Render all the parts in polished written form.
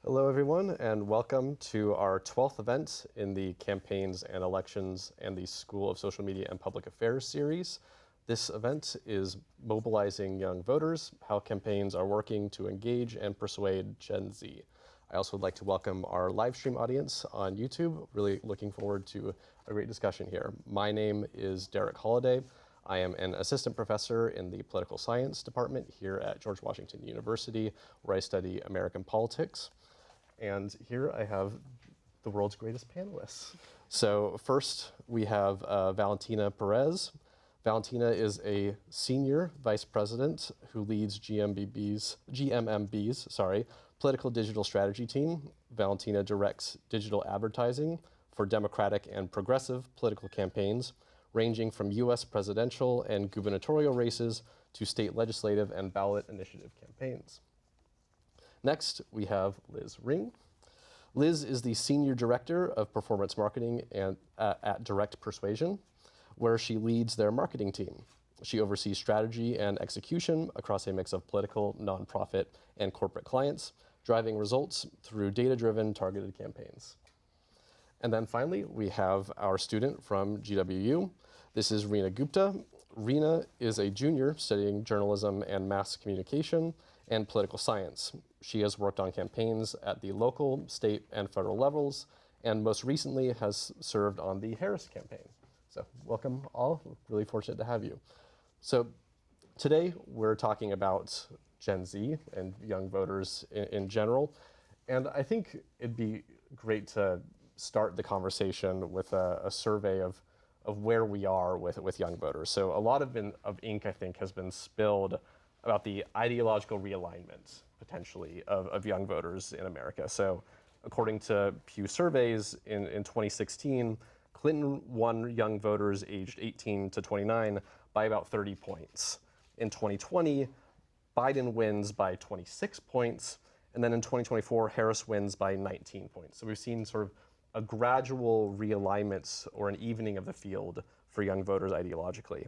Hello, everyone, and welcome to our 12th event in the Campaigns and Elections and the School of Social Media and Public Affairs series. This event is Mobilizing Young Voters, how campaigns are working to engage and persuade Gen Z. I also would like to welcome our live stream audience on YouTube. Really looking forward to a great discussion here. My name is Derek Holliday. I am an assistant professor in the political science department here at George Washington University, where I study American politics. And here I have the world's greatest panelists. So first we have Valentina Perez. Valentina is a senior vice president who leads GMMB's political digital strategy team. Valentina directs digital advertising for democratic and progressive political campaigns, ranging from US presidential and gubernatorial races to state legislative and ballot initiative campaigns. Next, we have Liz Ring. Liz is the Senior Director of Performance Marketing at Direct Persuasion, where she leads their marketing team. She oversees strategy and execution across a mix of political, nonprofit, and corporate clients, driving results through data-driven targeted campaigns. And then finally, we have our student from GWU. This is Reena Gupta. Reena is a junior studying journalism and mass communication and political science. She has worked on campaigns at the local, state, and federal levels, and most recently has served on the Harris campaign. So welcome all, really fortunate to have you. So today we're talking about Gen Z and young voters in general, and I think it'd be great to start the conversation with a survey of where we are with young voters. So a lot of ink, I think, has been spilled about the ideological realignment, potentially, of young voters in America. So according to Pew surveys in 2016, Clinton won young voters aged 18 to 29 by about 30 points. In 2020, Biden wins by 26 points, and then in 2024, Harris wins by 19 points. So we've seen sort of a gradual realignment or an evening of the field for young voters ideologically.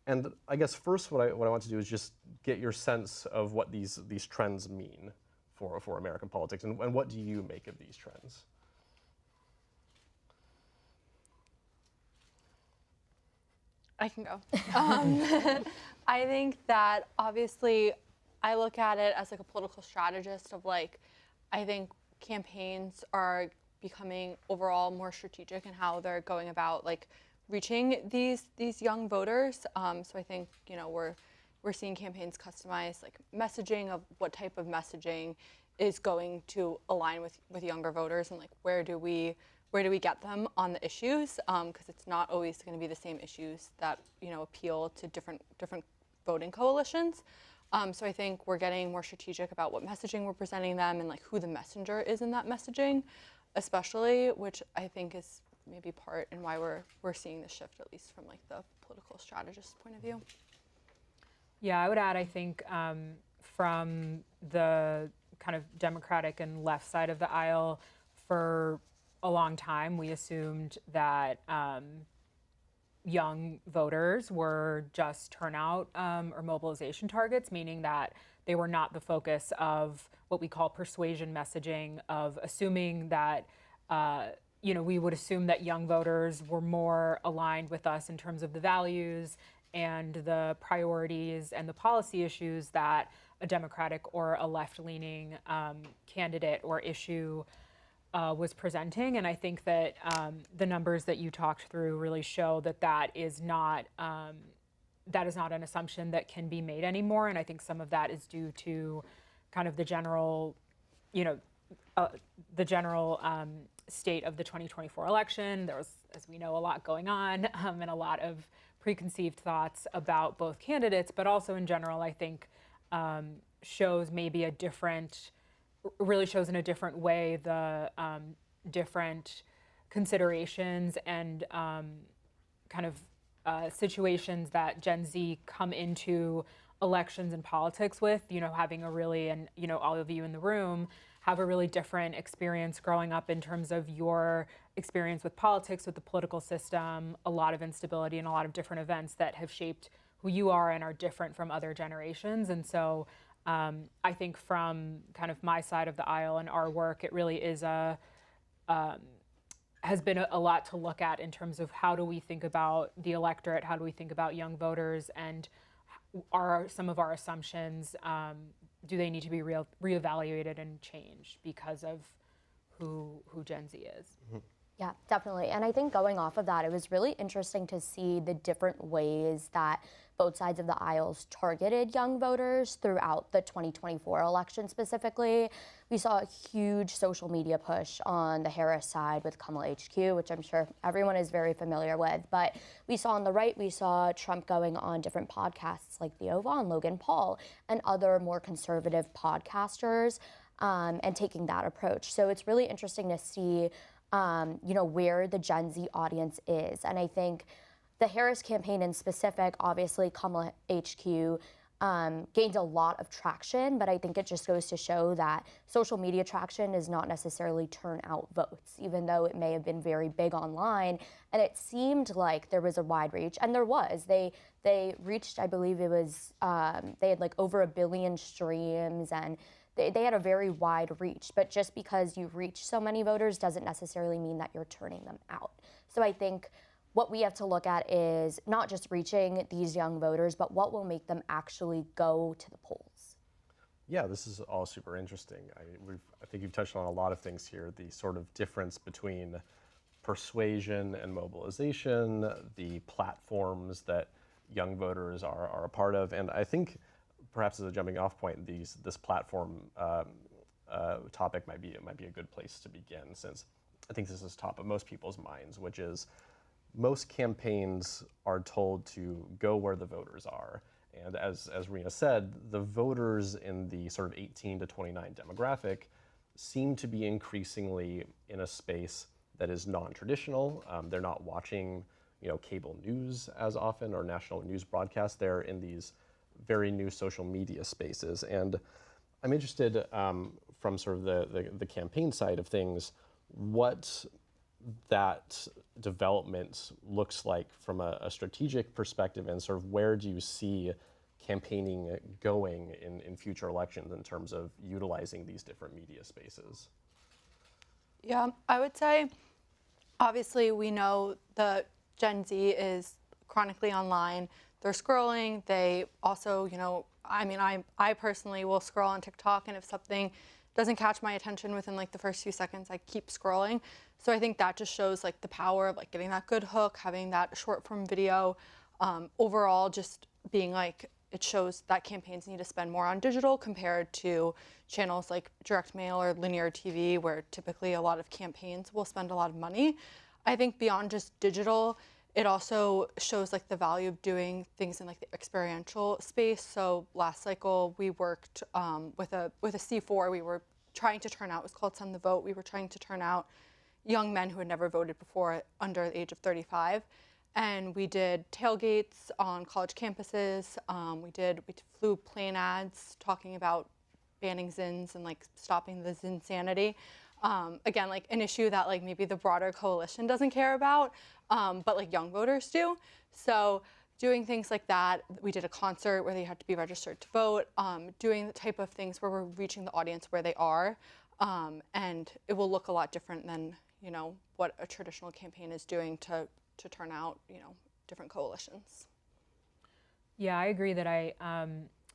And I guess first what I want to do is just get your sense of what these trends mean for American politics, and what do you make of these trends? I can go. I think that obviously I look at it as like a political strategist of like, I think campaigns are becoming overall more strategic in how they're going about like reaching these young voters. So I think, you know, we're seeing campaigns customize like messaging of what type of messaging is going to align with younger voters, and like where do we get them on the issues, because it's not always going to be the same issues that, you know, appeal to different voting coalitions. So I think we're getting more strategic about what messaging we're presenting them and like who the messenger is in that messaging, especially, which I think is maybe part in why we're seeing the shift, at least from like the political strategist point of view. Yeah, I would add, I think from the kind of Democratic and left side of the aisle, for a long time, we assumed that young voters were just turnout or mobilization targets, meaning that they were not the focus of what we call persuasion messaging, of assuming that, you know, we would assume that young voters were more aligned with us in terms of the values and the priorities and the policy issues that a Democratic or a left-leaning candidate or issue was presenting. And I think that the numbers that you talked through really show that that is not an assumption that can be made anymore. And I think some of that is due to kind of the general, you know, state of the 2024 election. There was, as we know, a lot going on and a lot of preconceived thoughts about both candidates, but also in general, I think shows maybe really shows in a different way the different considerations and kind of situations that Gen Z come into elections and politics with, you know, having a really, and, you know, all of you in the room have a really different experience growing up in terms of your experience with politics, with the political system, a lot of instability and a lot of different events that have shaped who you are and are different from other generations. And so I think from kind of my side of the aisle and our work, it really is has been a lot to look at in terms of how do we think about the electorate, how do we think about young voters, and are some of our assumptions, do they need to be reevaluated and changed because of who Gen Z is? Mm-hmm. Yeah, definitely. And I think going off of that, it was really interesting to see the different ways that both sides of the aisles targeted young voters throughout the 2024 election specifically. We saw a huge social media push on the Harris side with Kamala HQ, which I'm sure everyone is very familiar with. But we saw on the right, we saw Trump going on different podcasts like Theo Vaughn, Logan Paul, and other more conservative podcasters and taking that approach. So it's really interesting to see where the Gen Z audience is. And I think the Harris campaign in specific, obviously Kamala HQ gained a lot of traction, but I think it just goes to show that social media traction is not necessarily turnout votes, even though it may have been very big online. And it seemed like there was a wide reach, and there was. They reached, I believe it was, they had like over 1 billion streams, and they had a very wide reach, but just because you reach so many voters doesn't necessarily mean that you're turning them out. So I think what we have to look at is not just reaching these young voters, but what will make them actually go to the polls. Yeah, this is all super interesting. I think you've touched on a lot of things here, the sort of difference between persuasion and mobilization, the platforms that young voters are a part of, and I think perhaps as a jumping off point, this platform topic might be a good place to begin, since I think this is top of most people's minds, which is most campaigns are told to go where the voters are. And as Reena said, the voters in the sort of 18 to 29 demographic seem to be increasingly in a space that is non-traditional. They're not watching cable news as often or national news broadcasts. They're in these very new social media spaces. And I'm interested from sort of the campaign side of things, what that development looks like from a strategic perspective, and sort of where do you see campaigning going in future elections in terms of utilizing these different media spaces? Yeah, I would say, obviously we know the Gen Z is chronically online. They're scrolling. They also, I personally will scroll on TikTok, and if something doesn't catch my attention within like the first few seconds, I keep scrolling. So I think that just shows like the power of like getting that good hook, having that short form video. Overall, just being like, it shows that campaigns need to spend more on digital compared to channels like direct mail or linear TV, where typically a lot of campaigns will spend a lot of money. I think beyond just digital, it also shows like the value of doing things in like the experiential space. So last cycle we worked with a C4. We were trying to turn out, it was called Send the Vote. We were trying to turn out young men who had never voted before under the age of 35. And we did tailgates on college campuses. We flew plane ads talking about banning Zins and like stopping the Zinsanity. Again, like an issue that like maybe the broader coalition doesn't care about, but like young voters do. So doing things like that. We did a concert where they had to be registered to vote, doing the type of things where we're reaching the audience where they are. And it will look a lot different than, what a traditional campaign is doing to turn out, different coalitions. Yeah, I agree that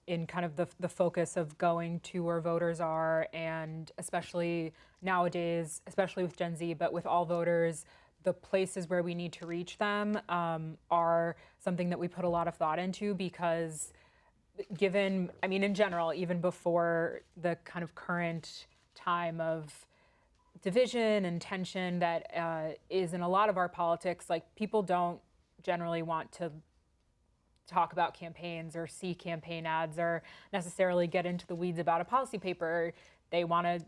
in kind of the focus of going to where voters are, and especially nowadays, especially with Gen Z, but with all voters, the places where we need to reach them are something that we put a lot of thought into, because in general, even before the kind of current time of division and tension that is in a lot of our politics, like people don't generally want to talk about campaigns or see campaign ads or necessarily get into the weeds about a policy paper. They want to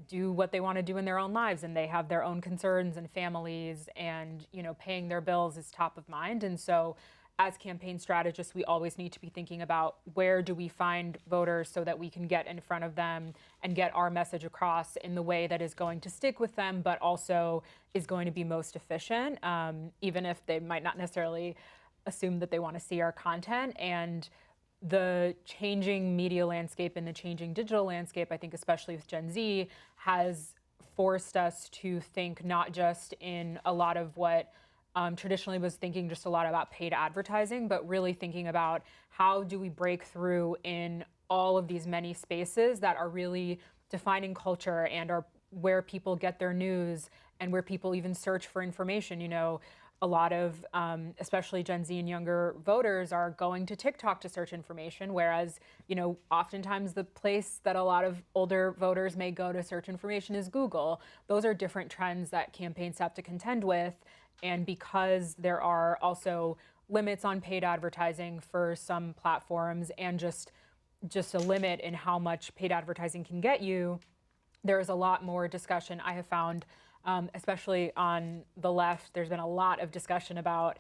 do what they want to do in their own lives, and they have their own concerns and families, and paying their bills is top of mind. And so as campaign strategists, we always need to be thinking about where do we find voters so that we can get in front of them and get our message across in the way that is going to stick with them, but also is going to be most efficient, even if they might not necessarily assume that they want to see our content. And the changing media landscape and the changing digital landscape, I think especially with Gen Z, has forced us to think not just in a lot of what traditionally was thinking just a lot about paid advertising, but really thinking about how do we break through in all of these many spaces that are really defining culture and are where people get their news and where people even search for information. You know, a lot of, especially Gen Z and younger voters, are going to TikTok to search information, whereas, you know, oftentimes the place that a lot of older voters may go to search information is Google. Those are different trends that campaigns have to contend with. And because there are also limits on paid advertising for some platforms and just a limit in how much paid advertising can get you, there is a lot more discussion I have found, especially on the left. There's been a lot of discussion about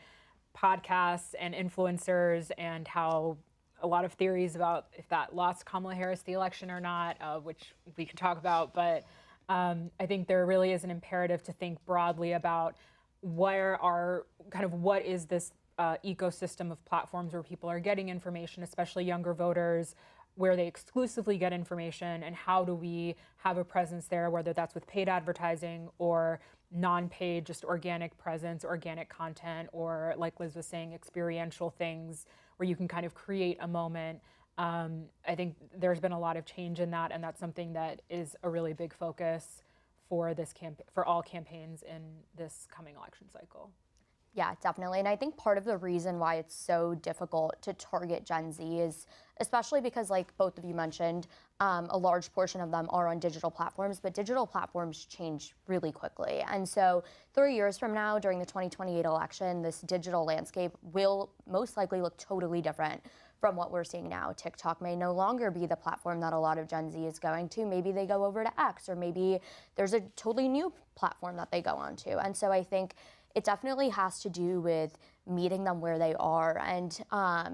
podcasts and influencers and how a lot of theories about if that lost Kamala Harris the election or not, which we can talk about. But I think there really is an imperative to think broadly about what is this ecosystem of platforms where people are getting information, especially younger voters, where they exclusively get information, and how do we have a presence there, whether that's with paid advertising or non-paid, just organic presence, organic content, or like Liz was saying, experiential things where you can kind of create a moment. I think there's been a lot of change in that, and that's something that is a really big focus for this for all campaigns in this coming election cycle. Yeah, definitely. And I think part of the reason why it's so difficult to target Gen Z is especially because, like both of you mentioned, a large portion of them are on digital platforms, but digital platforms change really quickly. And so 3 years from now, during the 2028 election, this digital landscape will most likely look totally different from what we're seeing now. TikTok may no longer be the platform that a lot of Gen Z is going to. Maybe they go over to X, or maybe there's a totally new platform that they go onto. And so I think it definitely has to do with meeting them where they are. And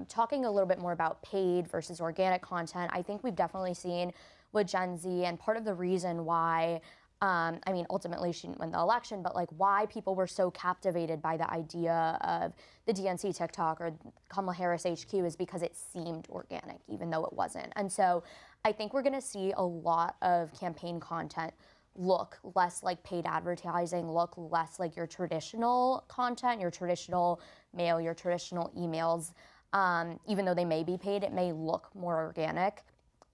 talking a little bit more about paid versus organic content, I think we've definitely seen with Gen Z, and part of the reason why, ultimately she didn't win the election, but like why people were so captivated by the idea of the DNC TikTok or Kamala Harris HQ is because it seemed organic, even though it wasn't. And so I think we're gonna see a lot of campaign content look less like paid advertising, look less like your traditional content, your traditional mail, your traditional emails. Even though they may be paid, it may look more organic.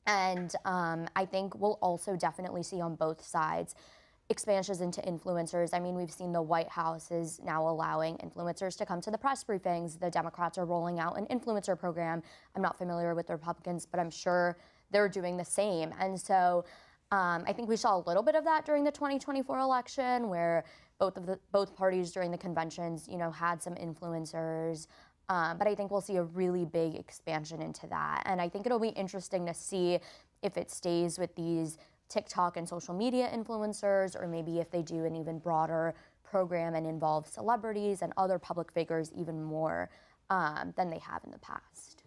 And I think we'll also definitely see on both sides expansions into influencers. I mean, we've seen the White House is now allowing influencers to come to the press briefings. The Democrats are rolling out an influencer program. I'm not familiar with the Republicans, but I'm sure they're doing the same. And so I think we saw a little bit of that during the 2024 election, where both parties during the conventions, had some influencers. But I think we'll see a really big expansion into that. And I think it'll be interesting to see if it stays with these TikTok and social media influencers, or maybe if they do an even broader program and involve celebrities and other public figures even more than they have in the past.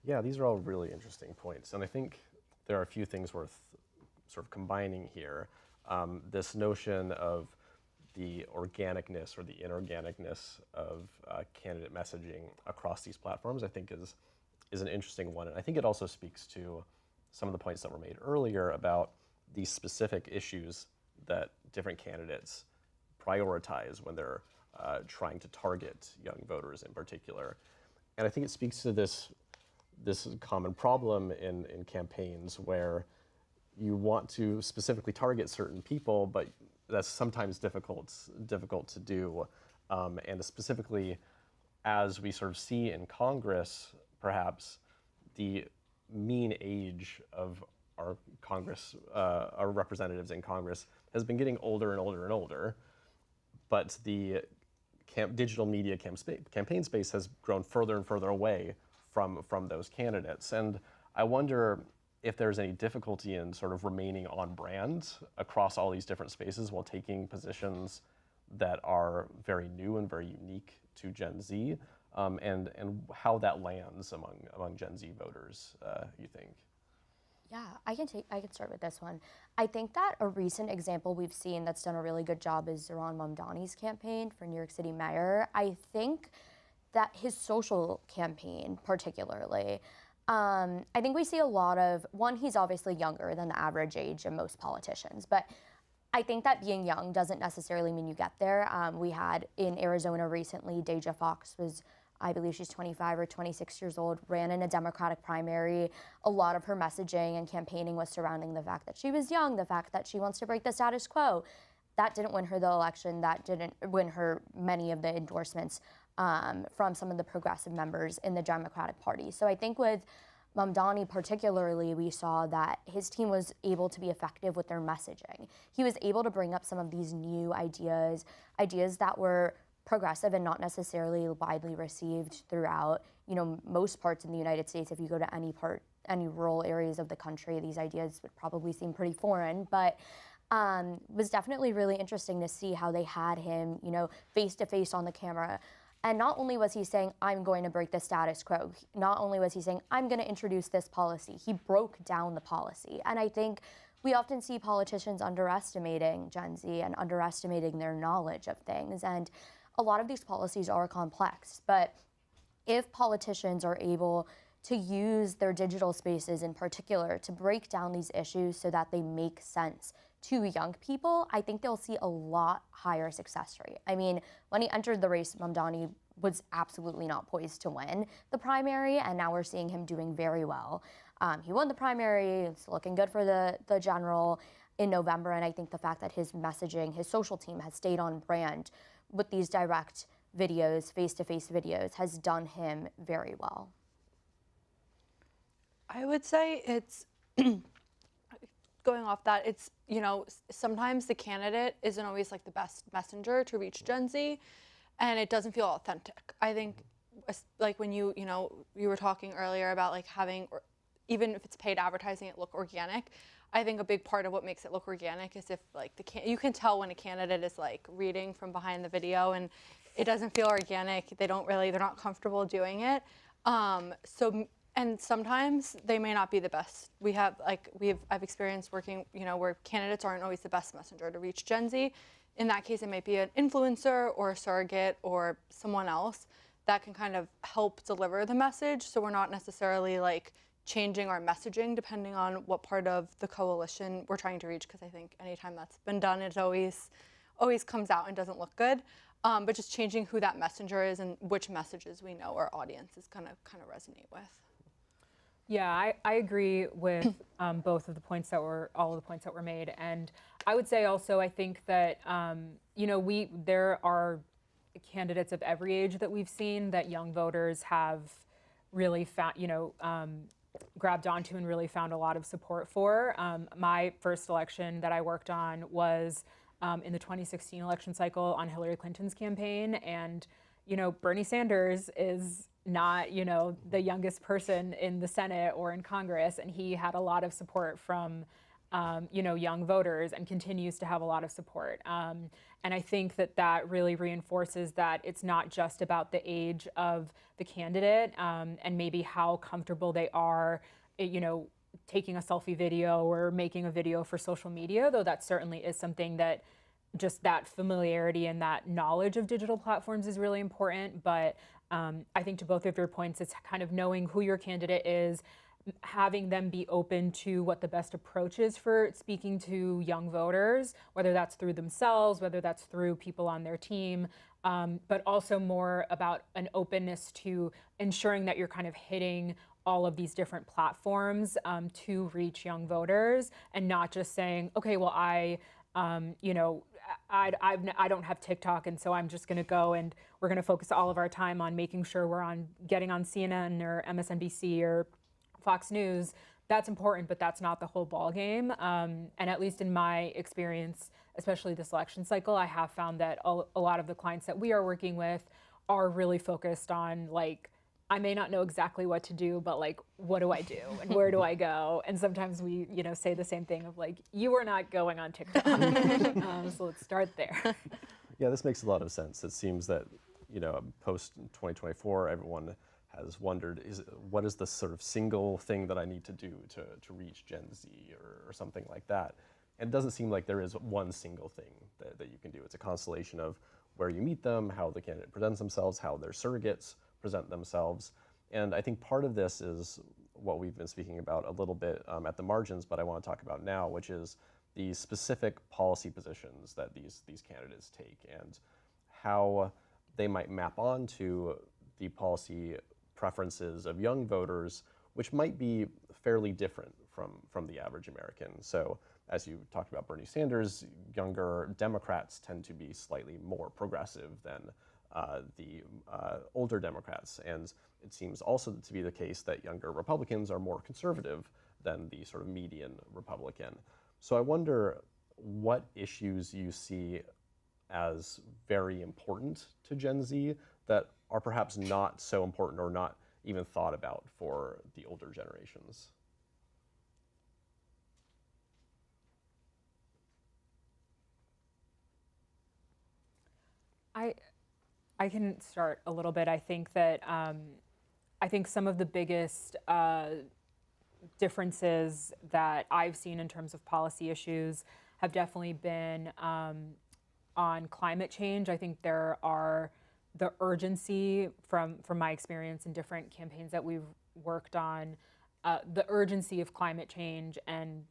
Yeah, these are all really interesting points. And I think there are a few things worth sort of combining here. This notion of the organicness or the inorganicness of candidate messaging across these platforms, I think is an interesting one. And I think it also speaks to some of the points that were made earlier about these specific issues that different candidates prioritize when they're trying to target young voters in particular. And I think it speaks to this common problem in campaigns where you want to specifically target certain people, but that's sometimes difficult to do. And specifically, as we sort of see in Congress, perhaps the mean age of our Congress, our representatives in Congress, has been getting older and older and older, but the digital media campaign space has grown further and further away from those candidates. And I wonder if there's any difficulty in sort of remaining on brand across all these different spaces while taking positions that are very new and very unique to Gen Z, and how that lands among Gen Z voters, you think? Yeah, I can start with this one. I think that a recent example we've seen that's done a really good job is Zohran Mamdani's campaign for New York City mayor. I think that his social campaign particularly I think we see a lot of, one, he's obviously younger than the average age of most politicians, but I think that being young doesn't necessarily mean you get there. We had in Arizona recently, Deja Fox was, I believe she's 25 or 26 years old, ran in a Democratic primary. A lot of her messaging and campaigning was surrounding the fact that she was young, the fact that she wants to break the status quo. That didn't win her the election. That didn't win her many of the endorsements from some of the progressive members in the Democratic Party. So I think with Mamdani particularly, we saw that his team was able to be effective with their messaging. He was able to bring up some of these new ideas that were progressive and not necessarily widely received throughout, most parts in the United States. If you go to any rural areas of the country, these ideas would probably seem pretty foreign, but was definitely really interesting to see how they had him, face to face on the camera. And not only was he saying, I'm going to break the status quo, not only was he saying, I'm going to introduce this policy, he broke down the policy. And I think we often see politicians underestimating Gen Z and underestimating their knowledge of things. And a lot of these policies are complex, but if politicians are able to use their digital spaces in particular to break down these issues so that they make sense to young people, I think they'll see a lot higher success rate. I mean, when he entered the race, Mamdani was absolutely not poised to win the primary, and now we're seeing him doing very well. He won the primary, it's looking good for the general in November, and I think the fact that his messaging, his social team has stayed on brand with these direct videos, face-to-face videos, has done him very well. I would say it's, going off that, it's, sometimes the candidate isn't always like the best messenger to reach Gen Z, and it doesn't feel authentic. I think, like when you were talking earlier about like having, or even if it's paid advertising, it look organic. I think a big part of what makes it look organic is if like you can tell when a candidate is like reading from behind the video and it doesn't feel organic. They're not comfortable doing it. And sometimes they may not be the best. I've experienced working, where candidates aren't always the best messenger to reach Gen Z. In that case, it might be an influencer or a surrogate or someone else that can kind of help deliver the message. So we're not necessarily like changing our messaging depending on what part of the coalition we're trying to reach, because I think anytime that's been done, it always comes out and doesn't look good. But just changing who that messenger is and which messages we know our audience is gonna kind of resonate with. Yeah, I agree with all of the points that were made, and I would say also I think that there are candidates of every age that we've seen that young voters have really found, grabbed onto and really found a lot of support for. My first election that I worked on was in the 2016 election cycle on Hillary Clinton's campaign, and Bernie Sanders is not, the youngest person in the Senate or in Congress, and he had a lot of support from, young voters and continues to have a lot of support. And I think that really reinforces that it's not just about the age of the candidate and maybe how comfortable they are, taking a selfie video or making a video for social media, though that certainly is something that just that familiarity and that knowledge of digital platforms is really important. But I think to both of your points, it's kind of knowing who your candidate is, having them be open to what the best approach is for speaking to young voters, whether that's through themselves, whether that's through people on their team, but also more about an openness to ensuring that you're kind of hitting all of these different platforms to reach young voters, and not just saying, okay, well, I don't have TikTok, and so I'm just going to go and we're going to focus all of our time on making sure we're getting on CNN or MSNBC or Fox News. That's important, but that's not the whole ball game. And at least in my experience, especially this election cycle, I have found that a lot of the clients that we are working with are really focused on, like, I may not know exactly what to do, but like, what do I do and where do I go? And sometimes we, say the same thing of like, you are not going on TikTok. So let's start there. Yeah, this makes a lot of sense. It seems that, post 2024, everyone has wondered, what is the sort of single thing that I need to do to reach Gen Z or something like that? And it doesn't seem like there is one single thing that you can do. It's a constellation of where you meet them, how the candidate presents themselves, how their surrogates present themselves. And I think part of this is what we've been speaking about a little bit at the margins, but I want to talk about now, which is the specific policy positions that these candidates take and how they might map onto the policy preferences of young voters, which might be fairly different from the average American. So as you talked about Bernie Sanders, younger Democrats tend to be slightly more progressive than the older Democrats. And it seems also to be the case that younger Republicans are more conservative than the sort of median Republican. So I wonder what issues you see as very important to Gen Z that are perhaps not so important or not even thought about for the older generations. I can start a little bit. I think that I think some of the biggest differences that I've seen in terms of policy issues have definitely been on climate change. I think there are the urgency from my experience in different campaigns that we've worked on, the urgency of climate change and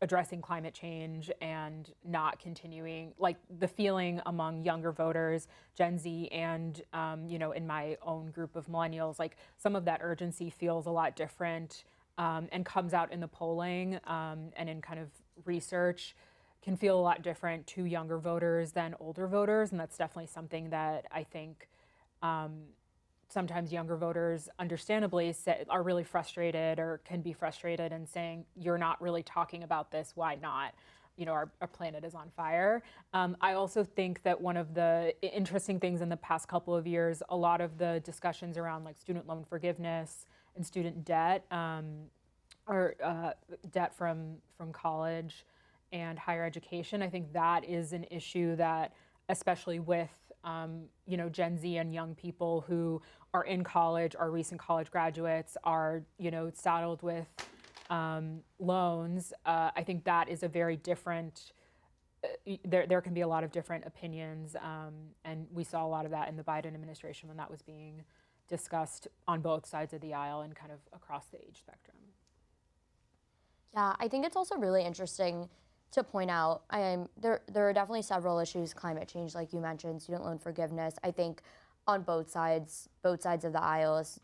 addressing climate change and not continuing, like the feeling among younger voters, Gen Z, and in my own group of millennials, like some of that urgency feels a lot different and comes out in the polling and in kind of research can feel a lot different to younger voters than older voters, and that's definitely something that I think sometimes younger voters understandably are really frustrated or can be frustrated and saying, you're not really talking about this, why not? Our planet is on fire. I also think that one of the interesting things in the past couple of years, a lot of the discussions around like student loan forgiveness and student debt or debt from college and higher education, I think that is an issue that, especially with Gen Z and young people who are in college, are recent college graduates, are saddled with loans. I think that is a very different. There can be a lot of different opinions, and we saw a lot of that in the Biden administration when that was being discussed on both sides of the aisle and kind of across the age spectrum. Yeah, I think it's also really interesting to point out, there are definitely several issues, climate change, like you mentioned, student loan forgiveness. I think on both sides of the aisles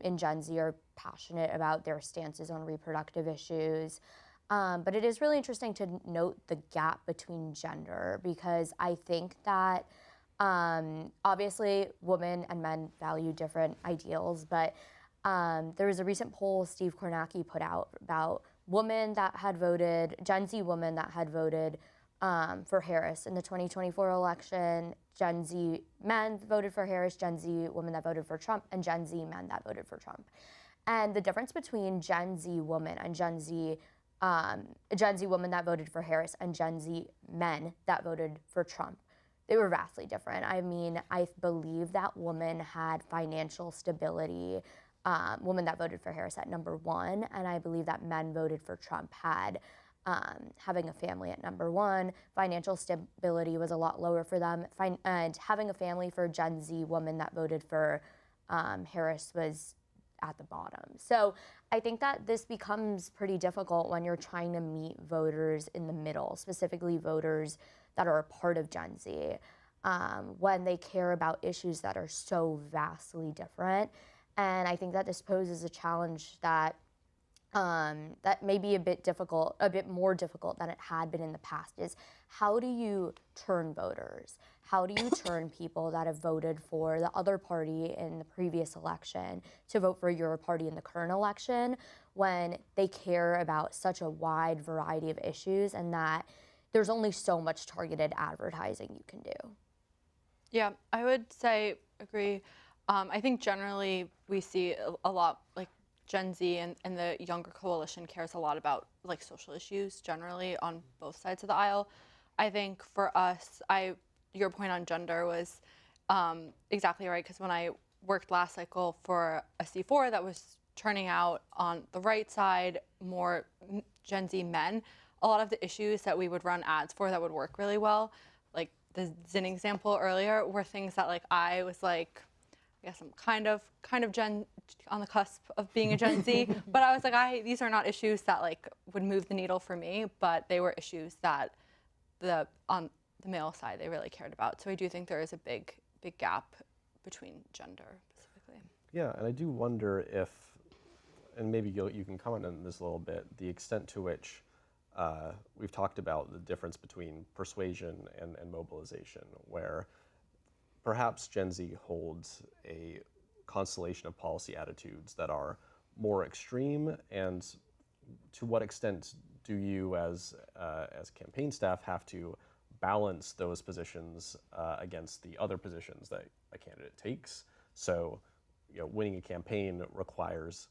in Gen Z are passionate about their stances on reproductive issues. But it is really interesting to note the gap between gender, because I think that obviously women and men value different ideals, but there was a recent poll Steve Kornacki put out about Gen Z women that had voted for Harris in the 2024 election, Gen Z men voted for Harris, Gen Z women that voted for Trump, and Gen Z men that voted for Trump. And the difference between Gen Z women and Gen Z women that voted for Harris and Gen Z men that voted for Trump, they were vastly different. I mean, I believe that women had financial stability, women that voted for Harris at number one, and I believe that men voted for Trump had having a family at number one. Financial stability was a lot lower for them, and having a family for Gen Z women that voted for Harris was at the bottom. So I think that this becomes pretty difficult when you're trying to meet voters in the middle, specifically voters that are a part of Gen Z, when they care about issues that are so vastly different. And I think that this poses a challenge that that may be a bit more difficult than it had been in the past, is how do you turn voters? How do you turn people that have voted for the other party in the previous election to vote for your party in the current election when they care about such a wide variety of issues and that there's only so much targeted advertising you can do? Yeah, I would say agree. I think generally we see a lot, like Gen Z and the younger coalition cares a lot about like social issues generally on both sides of the aisle. I think for us, your point on gender was exactly right, because when I worked last cycle for a C4 that was turning out on the right side, more Gen Z men, a lot of the issues that we would run ads for that would work really well, like the Zinn example earlier, were things that like I was like, I guess I'm kind of Gen on the cusp of being a Gen Z, but I was like, these are not issues that like would move the needle for me, but they were issues that on the male side they really cared about. So I do think there is a big gap between gender specifically. Yeah, and I do wonder if, and maybe you can comment on this a little bit, the extent to which we've talked about the difference between persuasion and mobilization, where perhaps Gen Z holds a constellation of policy attitudes that are more extreme, and to what extent do you as campaign staff have to balance those positions against the other positions that a candidate takes? So, winning a campaign requires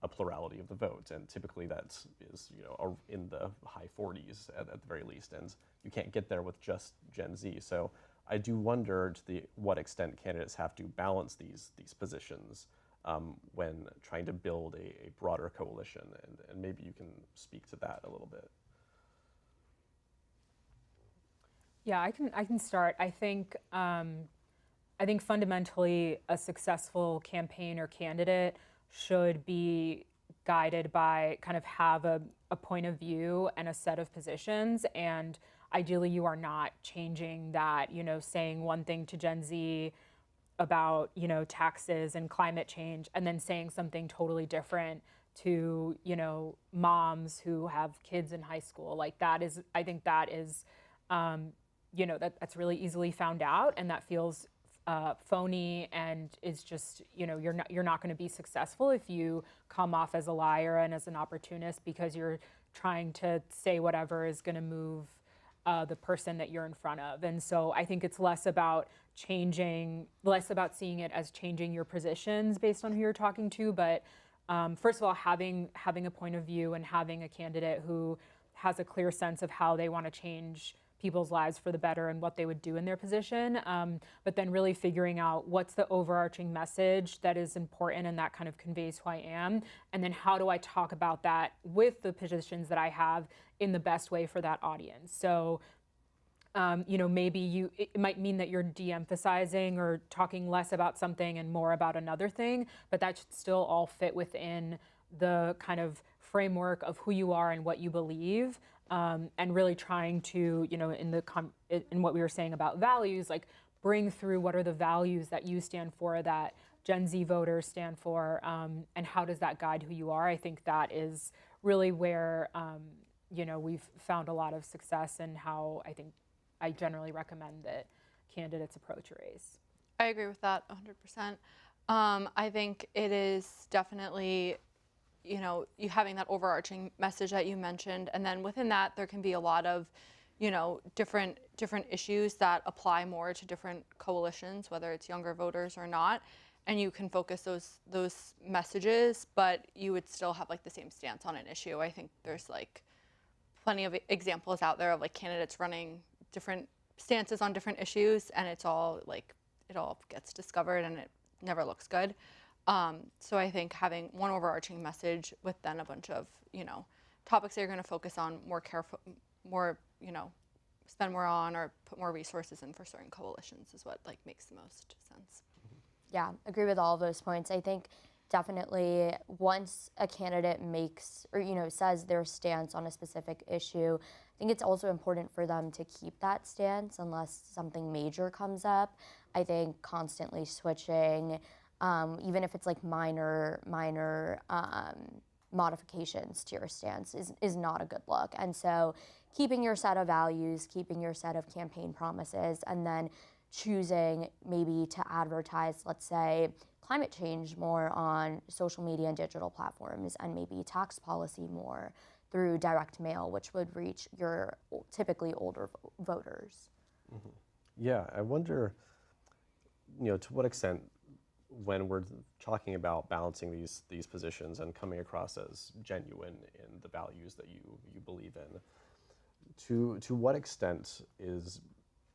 a plurality of the vote, and typically that is in the high 40s at the very least, and you can't get there with just Gen Z. So I do wonder to what extent candidates have to balance these positions when trying to build a broader coalition, and maybe you can speak to that a little bit. Yeah, I can start. I think fundamentally a successful campaign or candidate should be guided by kind of have a point of view and a set of positions, and ideally you are not changing that, saying one thing to Gen Z about, taxes and climate change, and then saying something totally different to, moms who have kids in high school. Like I think that is, that's really easily found out, and that feels phony, and is just, you're not going to be successful if you come off as a liar and as an opportunist because you're trying to say whatever is going to move the person that you're in front of. And so I think it's less about seeing it as changing your positions based on who you're talking to, but first of all, having a point of view and having a candidate who has a clear sense of how they want to change people's lives for the better and what they would do in their position, but then really figuring out what's the overarching message that is important and that kind of conveys who I am, and then how do I talk about that with the positions that I have in the best way for that audience. So maybe it might mean that you're de-emphasizing or talking less about something and more about another thing, but that should still all fit within the kind of framework of who you are and what you believe. And really trying to, in what we were saying about values, like bring through what are the values that you stand for, that Gen Z voters stand for, and how does that guide who you are? I think that is really where, we've found a lot of success, and how I generally recommend that candidates approach a race. I agree with that 100%. I think it is definitely you having that overarching message that you mentioned, and then within that there can be a lot of different issues that apply more to different coalitions, whether it's younger voters or not, and you can focus those messages, but you would still have like the same stance on an issue. I think there's like plenty of examples out there of like candidates running different stances on different issues, and it all gets discovered and it never looks good. So I think having one overarching message with then a bunch of, topics that you're going to focus on spend more on or put more resources in for certain coalitions is what like makes the most sense. Yeah, agree with all of those points. I think definitely once a candidate makes or, says their stance on a specific issue, I think it's also important for them to keep that stance unless something major comes up. I think constantly switching, even if it's like minor modifications to your stance is not a good look. And so keeping your set of values, keeping your set of campaign promises, and then choosing maybe to advertise, let's say, climate change more on social media and digital platforms, and maybe tax policy more through direct mail, which would reach your typically older voters. Mm-hmm. Yeah, I wonder, to what extent, when we're talking about balancing these positions and coming across as genuine in the values that you believe in, to what extent is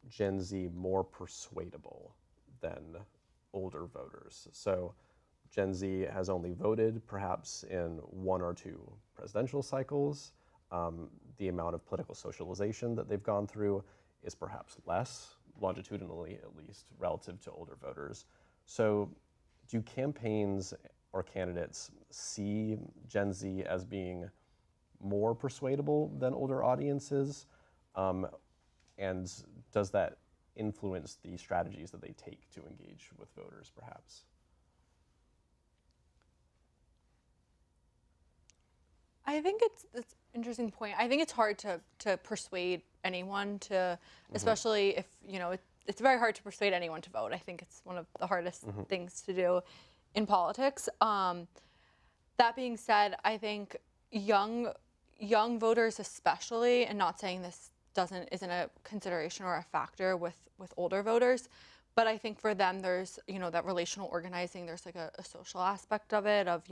Gen Z more persuadable than older voters? So Gen Z has only voted perhaps in one or two presidential cycles. The amount of political socialization that they've gone through is perhaps less, longitudinally at least, relative to older voters. So do campaigns or candidates see Gen Z as being more persuadable than older audiences? And does that influence the strategies that they take to engage with voters, perhaps? I think it's an interesting point. I think it's hard to persuade anyone to, especially if, it's very hard to persuade anyone to vote. I think it's one of the hardest things to do in politics. That being said, I think young voters especially, and not saying this isn't a consideration or a factor with older voters, but I think for them there's, that relational organizing, there's like a social aspect of it, of,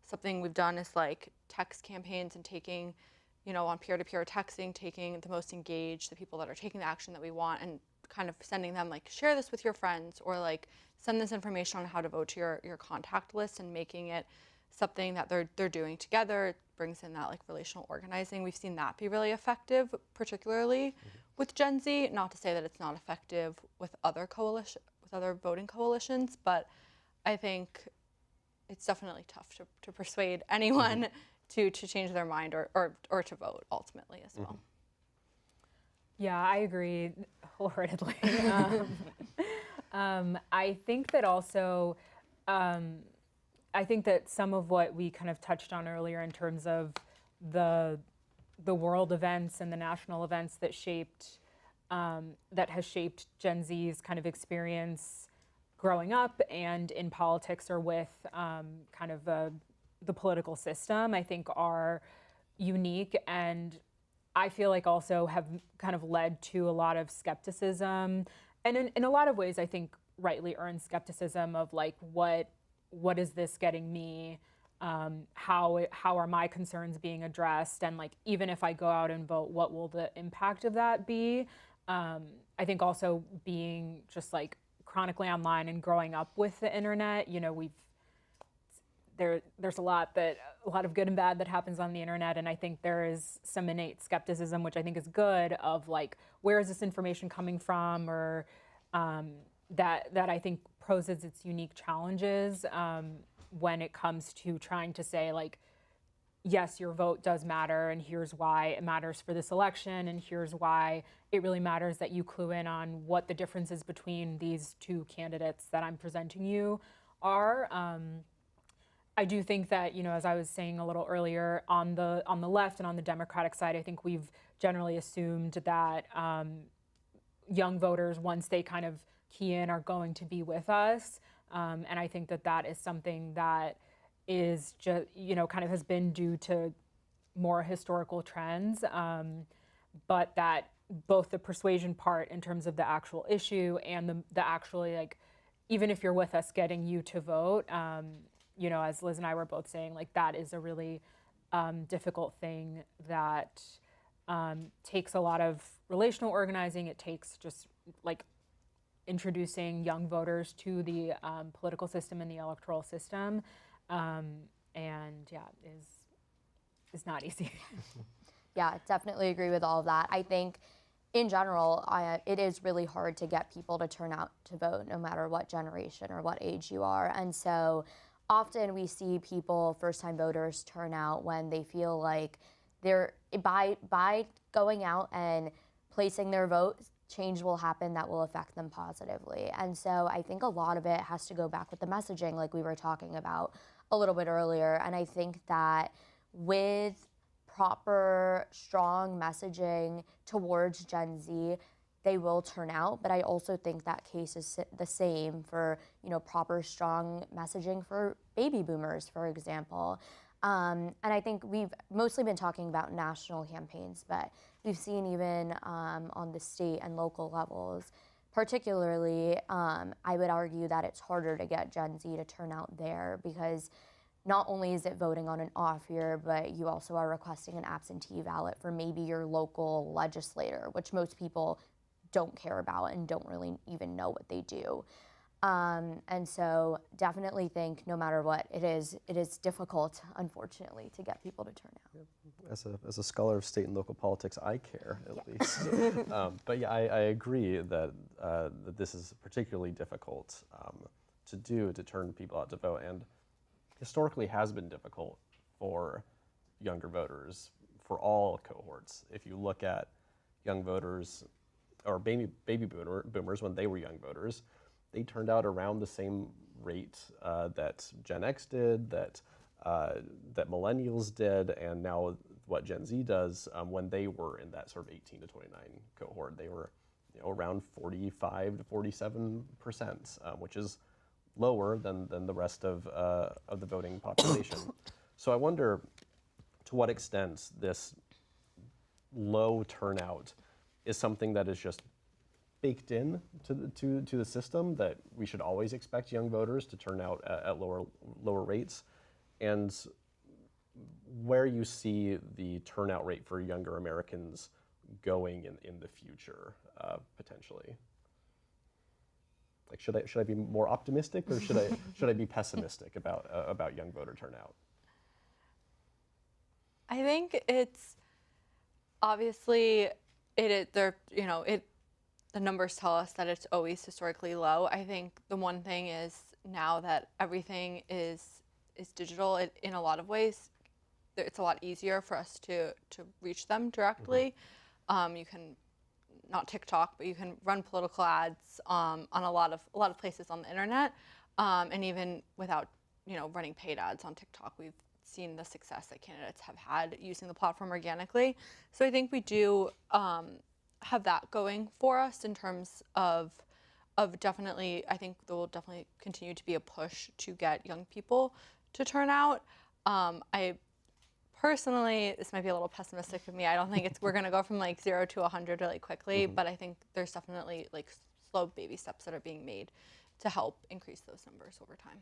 something we've done is like text campaigns and taking, on peer-to-peer texting, taking the most engaged, the people that are taking the action that we want, and kind of sending them like, share this with your friends, or like send this information on how to vote to your contact list, and making it something that they're doing together. It brings in that like relational organizing. We've seen that be really effective, particularly with Gen Z. Not to say that it's not effective with other voting coalitions, but I think it's definitely tough to persuade anyone to change their mind or to vote ultimately as well. Yeah, I agree wholeheartedly. I think that also, I think that some of what we kind of touched on earlier in terms of the world events and the national events that has shaped Gen Z's kind of experience growing up and in politics or with kind of the political system, I think are unique, and I feel like also have kind of led to a lot of skepticism, and in a lot of ways I think rightly earned skepticism of like, what is this getting me? How are my concerns being addressed? And like, even if I go out and vote, what will the impact of that be? I think also being just like chronically online and growing up with the internet, there's a lot of good and bad that happens on the internet, and I think there is some innate skepticism, which I think is good, of like, where is this information coming from, or that I think poses its unique challenges when it comes to trying to say like, yes, your vote does matter, and here's why it matters for this election, and here's why it really matters that you clue in on what the differences between these two candidates that I'm presenting you are. I do think that, as I was saying a little earlier, on the left and on the Democratic side, I think we've generally assumed that young voters, once they kind of key in, are going to be with us, and I think that is something that is just, kind of has been due to more historical trends, but that both the persuasion part in terms of the actual issue and the actually, like, even if you're with us, getting you to vote, as Liz and I were both saying, like, that is a really difficult thing that takes a lot of relational organizing. It takes just like introducing young voters to the political system and the electoral system, and yeah, is not easy. Yeah, definitely agree with all of that. I think in general, it is really hard to get people to turn out to vote, no matter what generation or what age you are. And so often we see people, first-time voters, turn out when they feel like by going out and placing their vote, change will happen that will affect them positively. And so I think a lot of it has to go back with the messaging, like we were talking about a little bit earlier. And I think that with proper, strong messaging towards Gen Z, they will turn out. But I also think that case is the same for, proper, strong messaging for baby boomers, for example. And I think we've mostly been talking about national campaigns, but we've seen even on the state and local levels, particularly, I would argue that it's harder to get Gen Z to turn out there, because not only is it voting on an off year, but you also are requesting an absentee ballot for maybe your local legislator, which most people don't care about and don't really even know what they do. And so definitely think no matter what, it is difficult, unfortunately, to get people to turn out. As a scholar of state and local politics, I care, at least. But yeah, I agree that this is particularly difficult to do to turn people out to vote, and historically has been difficult for younger voters for all cohorts. If you look at young voters or baby boomers when they were young voters, they turned out around the same rate that Gen X did, that millennials did, and now what Gen Z does when they were in that sort of 18 to 29 cohort. They were around 45 to 47%, which is lower than the rest of the voting population. So I wonder to what extent this low turnout is something that is just baked in to the system, that we should always expect young voters to turn out at lower rates, and where you see the turnout rate for younger Americans going in the future, potentially. Like, should I be more optimistic, or should I be pessimistic about young voter turnout? I think it's obviously the numbers tell us that it's always historically low. I think the one thing is now that everything is digital, in a lot of ways, it's a lot easier for us to reach them directly. You can, not TikTok, but you can run political ads on a lot of places on the internet, and even without running paid ads on TikTok, we've seen the success that candidates have had using the platform organically. So I think we do have that going for us in terms of definitely, I think there will definitely continue to be a push to get young people to turn out. I personally, this might be a little pessimistic of me. I don't think we're going to go from like 0 to 100 really quickly, but I think there's definitely like slow baby steps that are being made to help increase those numbers over time.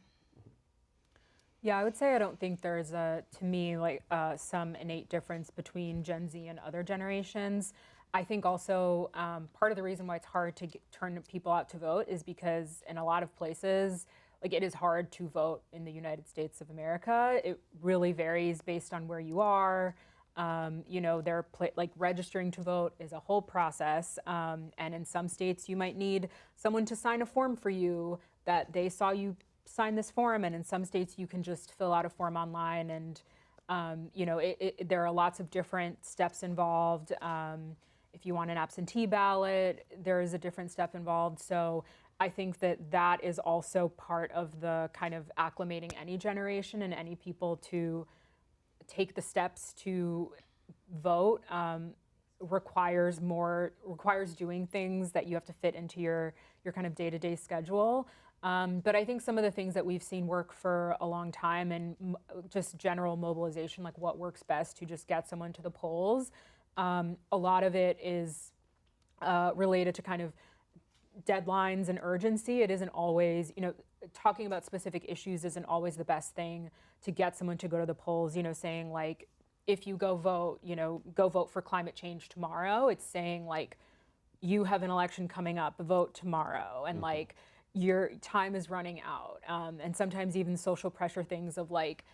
Yeah, I would say I don't think there's to me, like some innate difference between Gen Z and other generations. I think also part of the reason why it's hard to turn people out to vote is because in a lot of places, like, it is hard to vote in the United States of America. It really varies based on where you are. Like, registering to vote is a whole process. And in some states, you might need someone to sign a form for you that they saw you sign this form. And in some states, you can just fill out a form online. And, there are lots of different steps involved. If you want an absentee ballot, there is a different step involved. So I think that is also part of the kind of acclimating any generation and any people to take the steps to vote requires doing things that you have to fit into your kind of day-to-day schedule. But I think some of the things that we've seen work for a long time, and just general mobilization, like what works best to just get someone to the polls, a lot of it is related to kind of deadlines and urgency. It isn't always, talking about specific issues isn't always the best thing to get someone to go to the polls, saying like, if you go vote, go vote for climate change tomorrow. It's saying like, you have an election coming up, vote tomorrow. And like, your time is running out. And sometimes even social pressure things of like,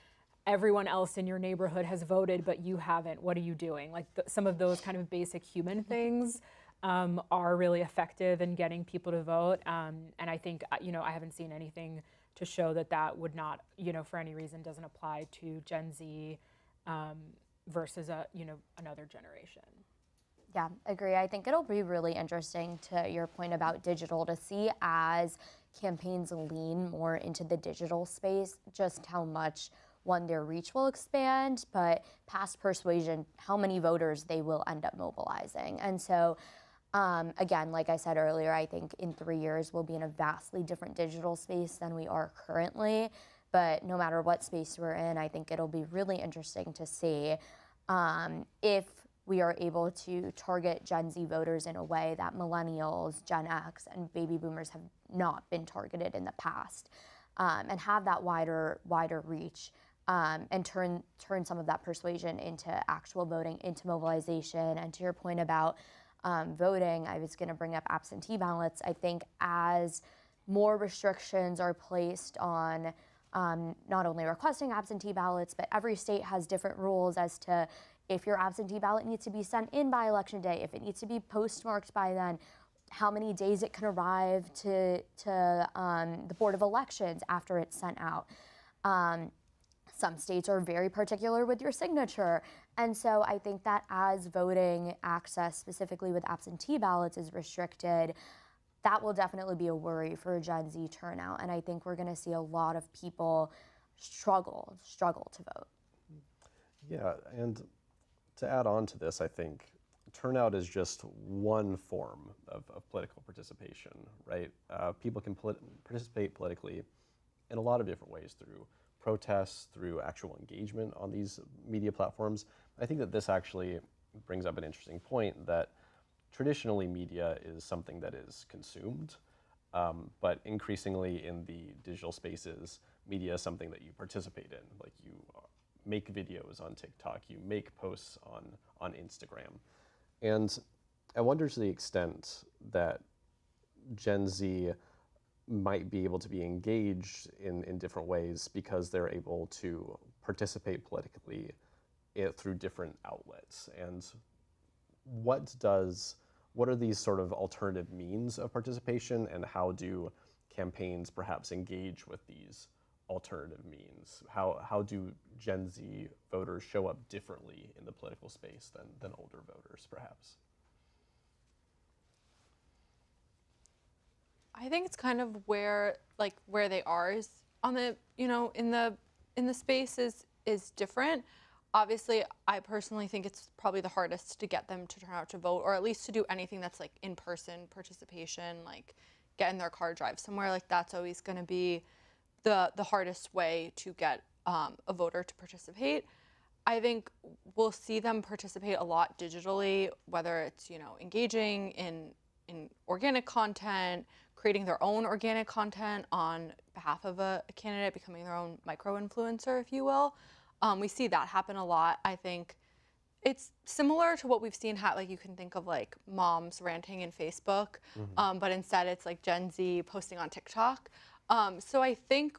everyone else in your neighborhood has voted, but you haven't. What are you doing? Like some of those kind of basic human things are really effective in getting people to vote. And I think, I haven't seen anything to show that would not, for any reason doesn't apply to Gen Z versus another generation. Yeah, agree. I think it'll be really interesting, to your point about digital, to see as campaigns lean more into the digital space, just how much, one, their reach will expand, but past Persuasion, how many voters they will end up mobilizing. And so, again, like I said earlier, I think in 3 years we'll be in a vastly different digital space than we are currently. But no matter what space we're in, I think it'll be really interesting to see if we are able to target Gen Z voters in a way that millennials, Gen X, and baby boomers have not been targeted in the past, and have that wider reach, and turn some of that persuasion into actual voting, into mobilization. And to your point about voting, I was going to bring up absentee ballots. I think as more restrictions are placed on not only requesting absentee ballots, but every state has different rules as to if your absentee ballot needs to be sent in by election day, if it needs to be postmarked by then, how many days it can arrive to the Board of Elections after it's sent out. Some states are very particular with your signature. And so I think that as voting access, specifically with absentee ballots, is restricted, that will definitely be a worry for Gen Z turnout. And I think we're going to see a lot of people struggle to vote. Yeah, and to add on to this, I think turnout is just one form of political participation, right? People can participate politically in a lot of different ways, through protests, through actual engagement on these media platforms. I think that this actually brings up an interesting point, that traditionally media is something that is consumed, but increasingly in the digital spaces, media is something that you participate in. Like, you make videos on TikTok, you make posts on Instagram. And I wonder, to the extent that Gen Z might be able to be engaged in different ways because they're able to participate politically through different outlets. And what are these sort of alternative means of participation, and how do campaigns perhaps engage with these alternative means? How do Gen Z voters show up differently in the political space than older voters, perhaps? I think it's kind of where they are is on the, in the space is different. Obviously, I personally think it's probably the hardest to get them to turn out to vote, or at least to do anything that's like in-person participation, like get in their car, drive somewhere. Like, that's always going to be the hardest way to get a voter to participate. I think we'll see them participate a lot digitally, whether it's, engaging in organic content, creating their own organic content on behalf of a candidate, becoming their own micro-influencer, if you will. We see that happen a lot. I think it's similar to what we've seen, like you can think of like moms ranting in Facebook, but instead it's like Gen Z posting on TikTok. So I think,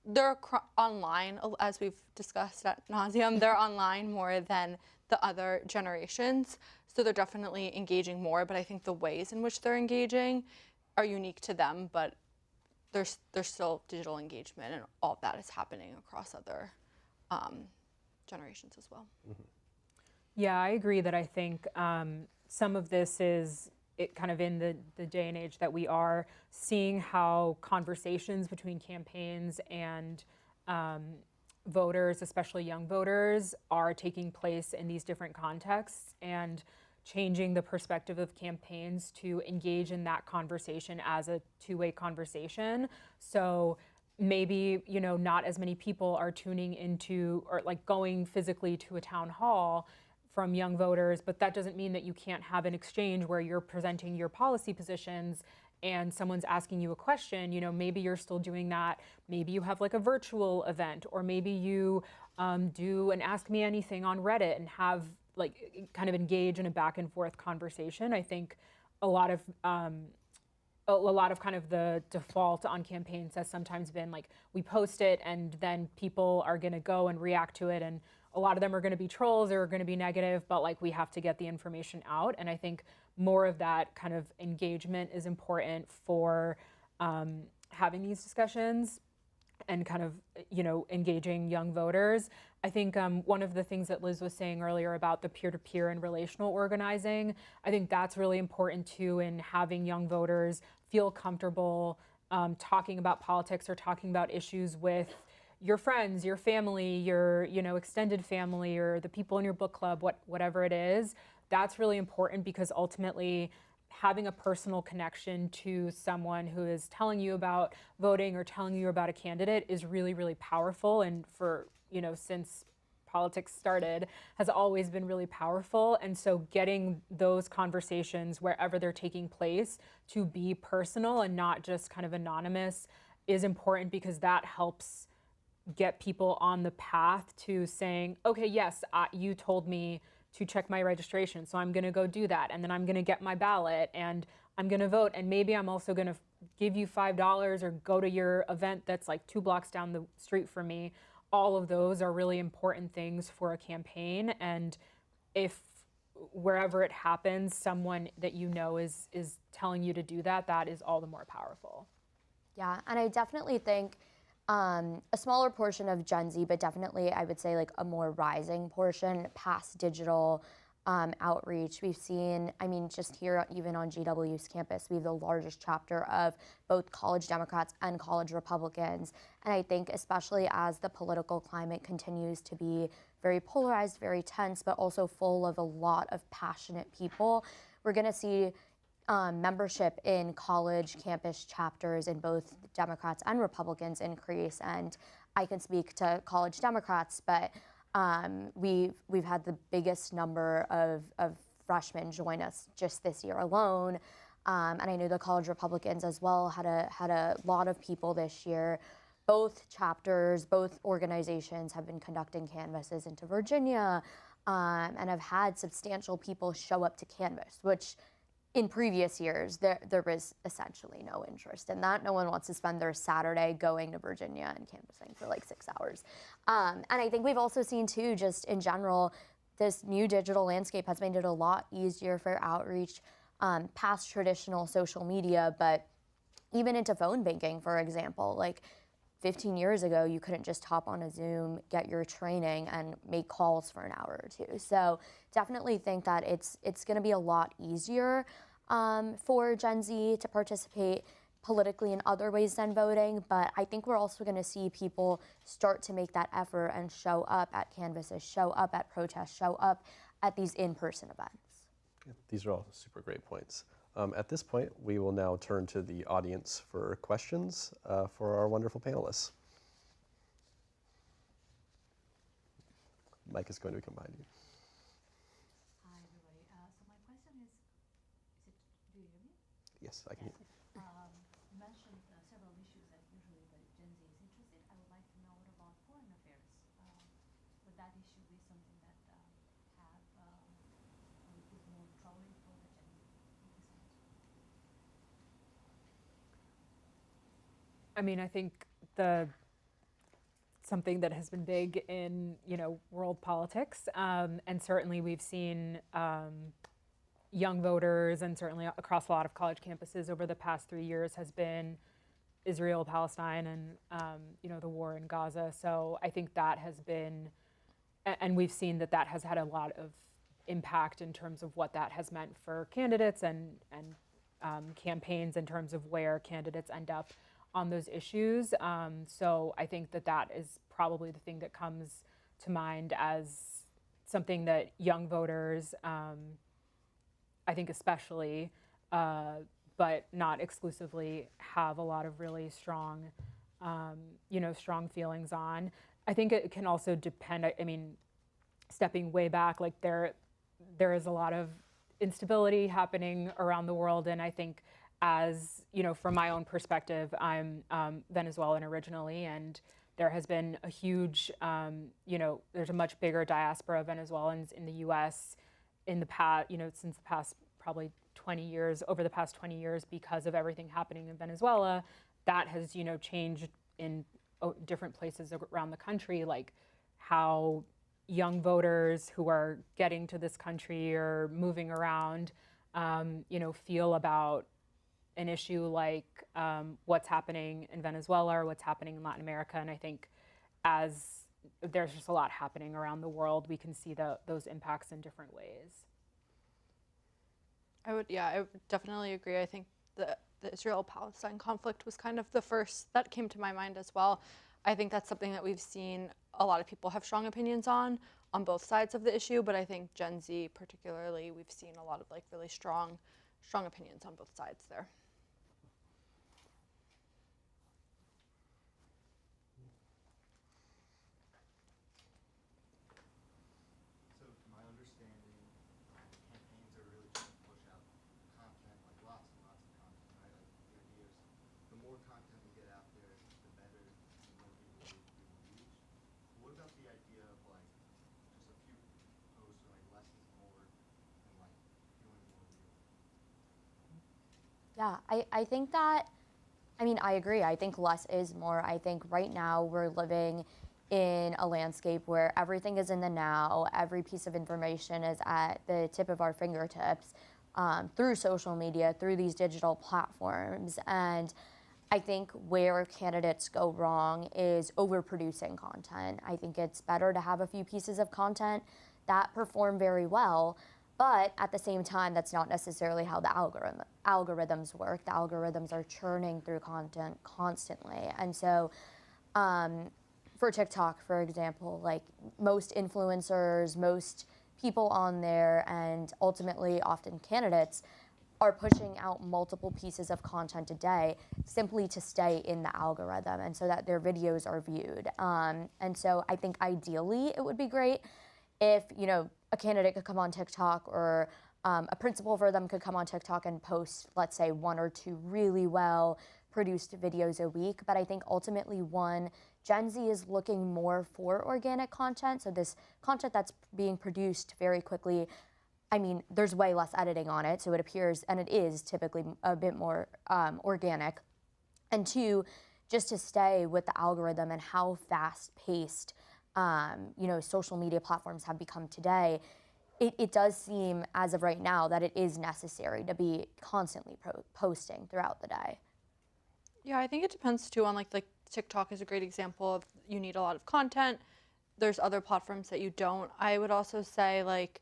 they're online, as we've discussed ad nauseum, they're online more than the other generations. So they're definitely engaging more, but I think the ways in which they're engaging are unique to them, but there's still digital engagement, and all of that is happening across other generations as well. Mm-hmm. Yeah, I agree that I think some of this is kind of in the day and age that we are seeing, how conversations between campaigns and voters, especially young voters, are taking place in these different contexts, and changing the perspective of campaigns to engage in that conversation as a two-way conversation. So maybe, not as many people are tuning into or like going physically to a town hall from young voters, but that doesn't mean that you can't have an exchange where you're presenting your policy positions and someone's asking you a question. Maybe you're still doing that. Maybe you have like a virtual event, or maybe you do an Ask Me Anything on Reddit and have like kind of engage in a back and forth conversation. I think a lot of kind of the default on campaigns has sometimes been like, we post it and then people are going to go and react to it, and a lot of them are going to be trolls or are going to be negative, but like, we have to get the information out. And I think more of that kind of engagement is important for having these discussions and kind of, engaging young voters. I think one of the things that Liz was saying earlier about the peer-to-peer and relational organizing, I think that's really important too, in having young voters feel comfortable talking about politics or talking about issues with your friends, your family, your extended family, or the people in your book club, whatever it is. That's really important, because ultimately having a personal connection to someone who is telling you about voting or telling you about a candidate is really, really powerful. And for, since politics started, has always been really powerful. And so getting those conversations wherever they're taking place to be personal and not just kind of anonymous is important, because that helps get people on the path to saying, okay, yes, you told me to check my registration, so I'm gonna go do that, and then I'm gonna get my ballot, and I'm gonna vote, and maybe I'm also gonna give you $5 or go to your event that's like 2 blocks down the street from me. All of those are really important things for a campaign, and if wherever it happens, someone that you know is telling you to do that, that is all the more powerful. Yeah, and I definitely think a smaller portion of Gen Z, but definitely I would say like a more rising portion past digital outreach. We've seen, I mean, just here, even on GW's campus, we have the largest chapter of both college Democrats and college Republicans. And I think especially as the political climate continues to be very polarized, very tense, but also full of a lot of passionate people, we're going to see membership in college campus chapters in both Democrats and Republicans increase. And I can speak to college Democrats, but we've had the biggest number of freshmen join us just this year alone. And I know the college Republicans as well had a lot of people this year. Both chapters, both organizations have been conducting canvasses into Virginia and have had substantial people show up to canvass, which in previous years, there was essentially no interest in that. No one wants to spend their Saturday going to Virginia and canvassing for like 6 hours. And I think we've also seen too, just in general, this new digital landscape has made it a lot easier for outreach past traditional social media, but even into phone banking, for example. Like 15 years ago, you couldn't just hop on a Zoom, get your training, and make calls for an hour or two. So definitely think that it's going to be a lot easier for Gen Z to participate politically in other ways than voting. But I think we're also going to see people start to make that effort and show up at canvasses, show up at protests, show up at these in-person events. Yeah, these are all super great points. At this point, we will now turn to the audience for questions for our wonderful panelists. Mike is going to come behind you. Hi, everybody. So my question is do you hear me? Yes, I can hear you. You mentioned several issues that usually the Gen Z is interested in. I would like to know what about foreign affairs? Would that issue be something that is more troubling for the Gen Z? I mean, I think something that has been big in, world politics, and certainly we've seen young voters, and certainly across a lot of college campuses over the past 3 years, has been Israel, Palestine, and the war in Gaza. So I think that has been, and we've seen that has had a lot of impact in terms of what that has meant for candidates and campaigns in terms of where candidates end up on those issues. So I think that is probably the thing that comes to mind as something that young voters, I think especially, but not exclusively, have a lot of really strong, strong feelings on. I think it can also depend, I mean, stepping way back, like there is a lot of instability happening around the world, and I think as, from my own perspective, I'm Venezuelan originally, and there has been a huge, there's a much bigger diaspora of Venezuelans in the U.S. in the past, since the past probably 20 years, over the past 20 years, because of everything happening in Venezuela. That has, changed in different places around the country, like how young voters who are getting to this country or moving around, feel about an issue like what's happening in Venezuela or what's happening in Latin America. And I think as there's just a lot happening around the world, we can see those impacts in different ways. I would definitely agree. I think the Israel-Palestine conflict was kind of the first that came to my mind as well. I think that's something that we've seen a lot of people have strong opinions on both sides of the issue, but I think Gen Z particularly, we've seen a lot of like really strong opinions on both sides there. So to my understanding, campaigns are really trying to push out content, like lots and lots of content, right? Like the idea is the more content we get out there, the better, the more people we will reach. What about the idea of like just a few posts or like less is more and like feeling more real? Yeah, I think that, I mean, I agree. I think less is more. I think right now we're living in a landscape where everything is in the now, every piece of information is at the tip of our fingertips through social media, through these digital platforms. And I think where candidates go wrong is overproducing content. I think it's better to have a few pieces of content that perform very well, but at the same time, that's not necessarily how the algorithms work. The algorithms are churning through content constantly. And so for TikTok, for example, like most influencers, most people on there, and ultimately often candidates, are pushing out multiple pieces of content a day simply to stay in the algorithm and so that their videos are viewed. And so I think ideally it would be great if, you know, a candidate could come on TikTok or a principal for them could come on TikTok and post, let's say, 1 or 2 really well produced videos a week. But I think ultimately, Gen Z is looking more for organic content. So this content that's being produced very quickly, I mean, there's way less editing on it. So it appears, and it is typically a bit more organic. And 2, just to stay with the algorithm and how fast-paced you know, social media platforms have become today, it does seem, as of right now, that it is necessary to be constantly posting throughout the day. Yeah, I think it depends too on like TikTok is a great example of you need a lot of content. There's other platforms that you don't. I would also say like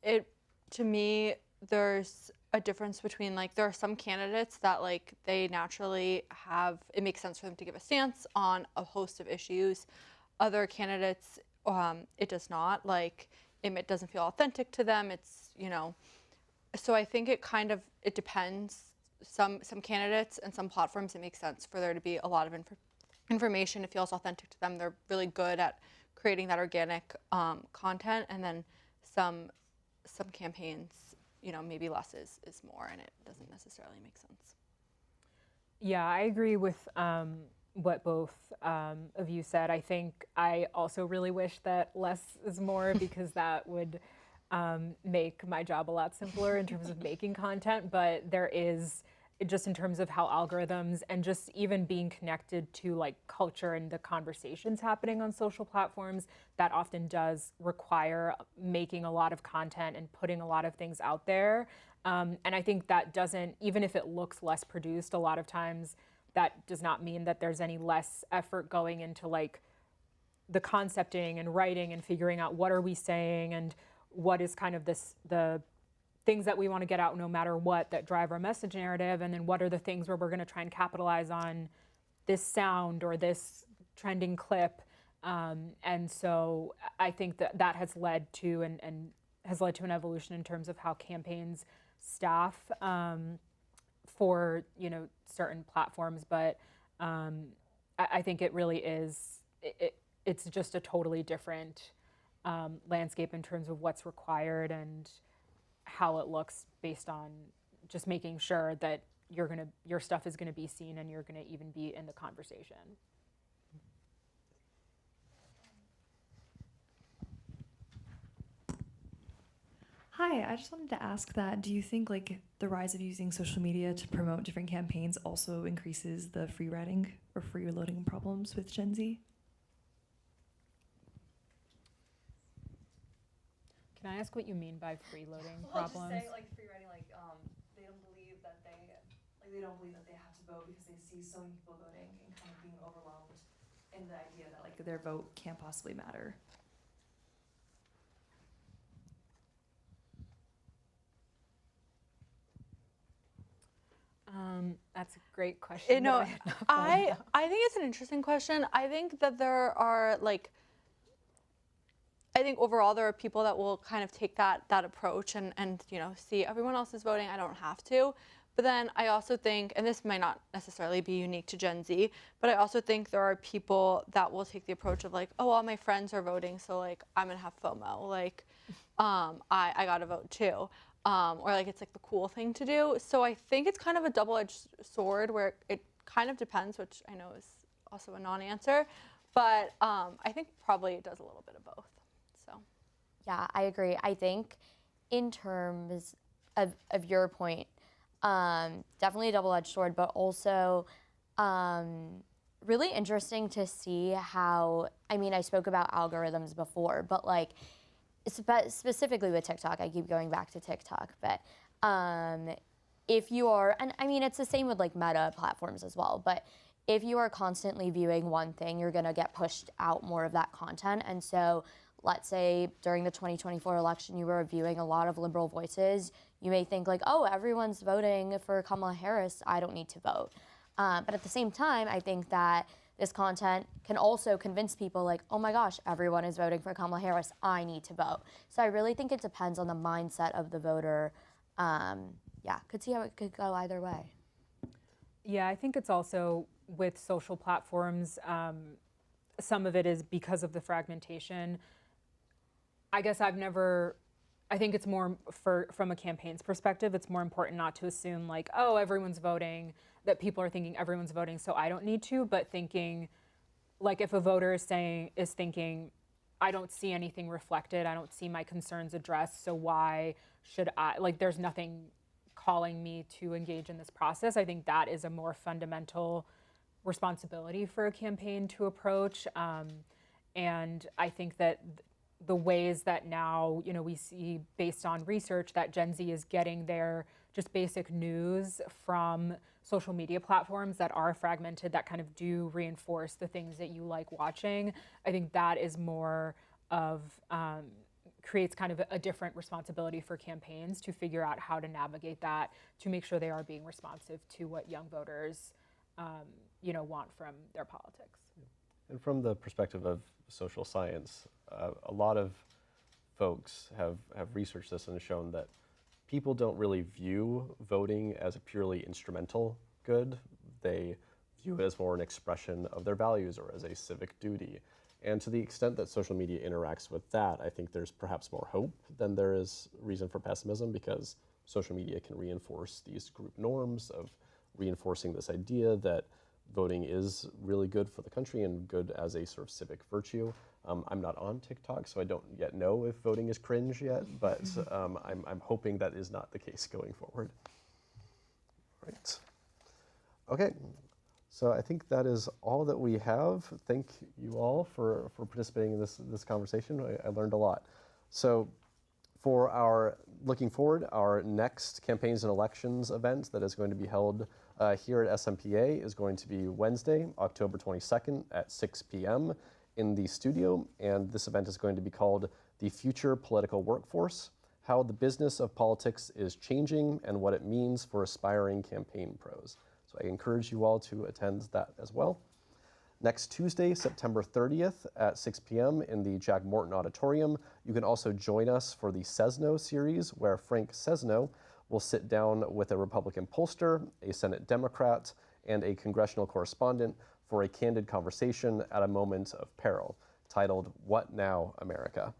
to me, there's a difference between like there are some candidates that like they naturally have, it makes sense for them to give a stance on a host of issues. Other candidates, it does not. Like, it doesn't feel authentic to them. It's, you know, so I think it depends. Some candidates and some platforms, it makes sense for there to be a lot of information. It feels authentic to them. They're really good at creating that organic content. And then some campaigns, you know, maybe less is more, and it doesn't necessarily make sense. Yeah, I agree with what both of you said. I think I also really wish that less is more because that would make my job a lot simpler in terms of making content. But there is, just in terms of how algorithms and just even being connected to like culture and the conversations happening on social platforms, that often does require making a lot of content and putting a lot of things out there. And I think that doesn't, even if it looks less produced, a lot of times that does not mean that there's any less effort going into like the concepting and writing and figuring out what are we saying and what is kind of the things that we want to get out no matter what that drive our message narrative, and then what are the things where we're going to try and capitalize on this sound or this trending clip. And so I think that has led to and has led to an evolution in terms of how campaigns staff for, you know, certain platforms. But I think it really is, it's just a totally different landscape in terms of what's required and how it looks based on just making sure that your stuff is gonna be seen and you're gonna even be in the conversation. Hi, I just wanted to ask that, do you think like the rise of using social media to promote different campaigns also increases the free riding or free loading problems with Gen Z? Can I ask what you mean by freeloading Well, problems? I'll just say, like, free riding, like, they don't believe that they have to vote because they see so many people voting and kind of being overwhelmed in the idea that, like, their vote can't possibly matter. That's a great question. You know, I think it's an interesting question. I think that there are like, I think overall there are people that will kind of take that approach and you know, see everyone else is voting, I don't have to. But then I also think, and this might not necessarily be unique to Gen Z, but I also think there are people that will take the approach of like, oh, all my friends are voting, so like I'm gonna have FOMO, like I gotta vote too. Or like it's like the cool thing to do. So I think it's kind of a double-edged sword where it kind of depends, which I know is also a non-answer, but I think probably it does a little bit of both. So Yeah, I agree. I think in terms of your point, definitely a double-edged sword, but also really interesting to see how, I mean, I spoke about algorithms before, but like specifically with TikTok, I keep going back to TikTok, but if you are, and I mean, it's the same with like meta platforms as well, but if you are constantly viewing one thing, you're gonna get pushed out more of that content. And so let's say during the 2024 election, you were viewing a lot of liberal voices, you may think like, oh, everyone's voting for Kamala Harris, I don't need to vote. But at the same time, I think that this content can also convince people like, oh my gosh, everyone is voting for Kamala Harris, I need to vote. So I really think it depends on the mindset of the voter. Yeah, could see how it could go either way. Yeah, I think it's also with social platforms, some of it is because of the fragmentation. I guess I think it's more from a campaign's perspective, it's more important not to assume like, oh, everyone's voting, that people are thinking everyone's voting, so I don't need to, but thinking, like if a voter is thinking, I don't see anything reflected, I don't see my concerns addressed, so why should I, like there's nothing calling me to engage in this process. I think that is a more fundamental responsibility for a campaign to approach. And I think that the ways that now, we see based on research that Gen Z is getting their just basic news from social media platforms that are fragmented, that kind of do reinforce the things that you like watching. I think that is more of, creates kind of a different responsibility for campaigns to figure out how to navigate that, to make sure they are being responsive to what young voters, want from their politics. And from the perspective of social science, a lot of folks have researched this and shown that people don't really view voting as a purely instrumental good. They view it as more an expression of their values or as a civic duty. And to the extent that social media interacts with that, I think there's perhaps more hope than there is reason for pessimism, because social media can reinforce these group norms of reinforcing this idea that voting is really good for the country and good as a sort of civic virtue. I'm not on TikTok, so I don't yet know if voting is cringe yet, but I'm hoping that is not the case going forward. Right. Okay. So I think that is all that we have. Thank you all for participating in this conversation. I learned a lot. So for our, looking forward, our next Campaigns and Elections event that is going to be held here at SMPA is going to be Wednesday, October 22nd at 6 p.m. in the studio. And this event is going to be called The Future Political Workforce: How the Business of Politics is Changing and What It Means for Aspiring Campaign Pros. So I encourage you all to attend that as well. Next Tuesday, September 30th at 6 p.m. in the Jack Morton Auditorium. You can also join us for the Cesno series, where Frank Cesno will sit down with a Republican pollster, a Senate Democrat, and a congressional correspondent for a candid conversation at a moment of peril, titled What Now, America?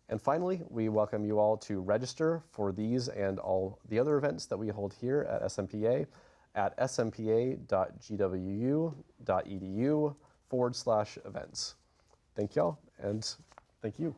And finally, we welcome you all to register for these and all the other events that we hold here at SMPA at smpa.gwu.edu/events. Thank y'all, and thank you.